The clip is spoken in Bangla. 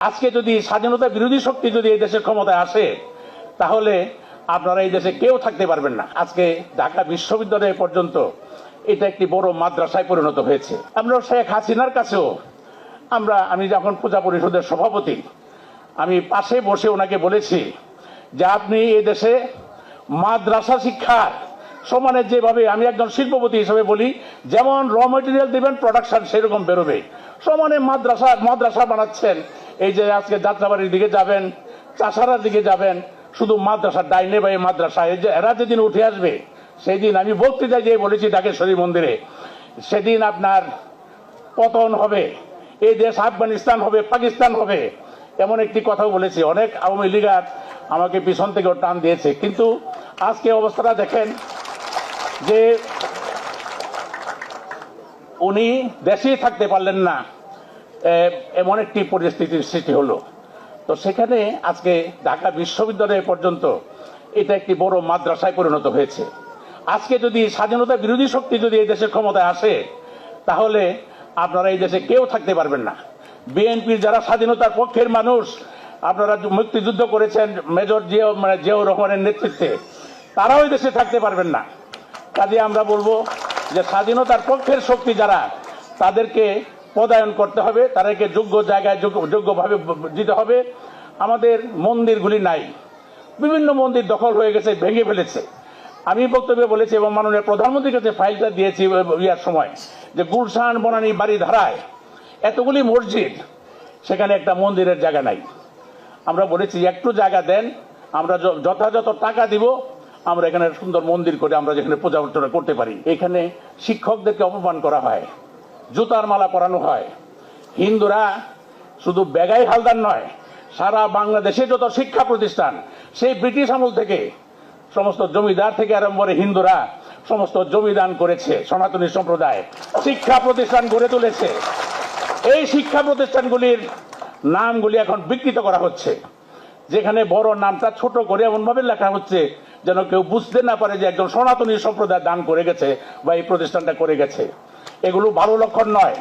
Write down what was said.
আজকে যদি স্বাধীনতা বিরোধী শক্তি যদি এই দেশের ক্ষমতায় আসে তাহলে আপনারা এই দেশে কেউ থাকতে পারবেন না। আজকে ঢাকা বিশ্ববিদ্যালয় পর্যন্ত এটা একটি বড় মাদ্রাসায় পরিণত হয়েছে। আমরা শেখ হাসিনার কাছেও আমি যখন পূজা পরিষদের সভাপতি, আমি পাশে বসে ওনাকে বলেছি যে আপনি এই দেশে মাদ্রাসা শিক্ষার সমানে যেভাবে, আমি একজন শিল্পপতি হিসেবে বলি, যেমন র মেটেরিয়াল দিবেন প্রোডাকশন সেরকম বেরোবে, সমানে মাদ্রাসা বানাচ্ছেন। এই যে আজকে যাত্রাবাড়ির দিকে যাবেন, চাষারার দিকে যাবেন, শুধু মাদ্রাসা ডাইনে বাই মাদ্রাসা, এই যে এরা যেদিন উঠে আসবে সেই দিন আমি বলতে চাই যে বলেছি ঢাকেশ্বরী মন্দিরে, সেদিন আপনার পতন হবে, এই দেশ আফগানিস্তান হবে, পাকিস্তান হবে, এমন একটি কথাও বলেছি। অনেক আওয়ামী লীগার আমাকে পিছন থেকে টান দিয়েছে, কিন্তু আজকে অবস্থাটা দেখেন যে উনি দেশেই থাকতে পারলেন না, এমন একটি পরিস্থিতির সৃষ্টি হলো। তো সেখানে আজকে ঢাকা বিশ্ববিদ্যালয় পর্যন্ত এটা একটি বড় মাদ্রাসায় পরিণত হয়েছে। আজকে যদি স্বাধীনতা বিরোধী শক্তি যদি এই দেশের ক্ষমতায় আসে তাহলে আপনারা এই দেশে কেউ থাকতে পারবেন না। বিএনপির যারা স্বাধীনতার পক্ষের মানুষ, আপনারা মুক্তিযুদ্ধ করেছেন মেজর জিয়াউর রহমানের নেতৃত্বে, তারাও এই দেশে থাকতে পারবেন না। কাজে আমরা বলবো যে স্বাধীনতার পক্ষের শক্তি যারা, তাদেরকে পদায়ন করতে হবে, তাদেরকে যোগ্য জায়গায় যোগ্যভাবে দিতে হবে। আমাদের মন্দিরগুলি নাই, বিভিন্ন মন্দির দখল হয়ে গেছে, ভেঙে ফেলেছে। আমি বক্তব্যে বলেছি এবং মাননীয় প্রধানমন্ত্রীর কাছে ফাইলটা দিয়েছি ইয়ার সময়, যে গুলশান বনানী বাড়ি ধারায় এতগুলি মসজিদ, সেখানে একটা মন্দিরের জায়গা নাই। আমরা বলেছি একটু জায়গা দেন, আমরা যথাযথ টাকা দিব, আমরা এখানে সুন্দর মন্দির করে আমরা যেখানে পূজা অর্চনা করতে পারি। এখানে শিক্ষকদেরকে অপমান করা হয়, জুতার মালা পরানো হয়। হিন্দুরা শুধু বেগাই হালদার নয়, সারা বাংলাদেশে যত শিক্ষা প্রতিষ্ঠান, সেই ব্রিটিশ আমল থেকে সমস্ত জমিদার থেকে আরম্ভ করে হিন্দুরা সমস্ত জমিদান করেছে, সনাতনী সম্প্রদায় শিক্ষা প্রতিষ্ঠান গড়ে তুলেছে। এই শিক্ষা প্রতিষ্ঠানগুলির নামগুলি এখন বিকৃত করা হচ্ছে, যেখানে বড় নামটা ছোট করে এমনভাবে লেখা হচ্ছে যেন কেউ বুঝতে না পারে যে একজন সনাতনী সম্প্রদায় দান করে গেছে বা এই প্রতিষ্ঠানটা করে গেছে। এগুলো ভালো লক্ষণ নয়।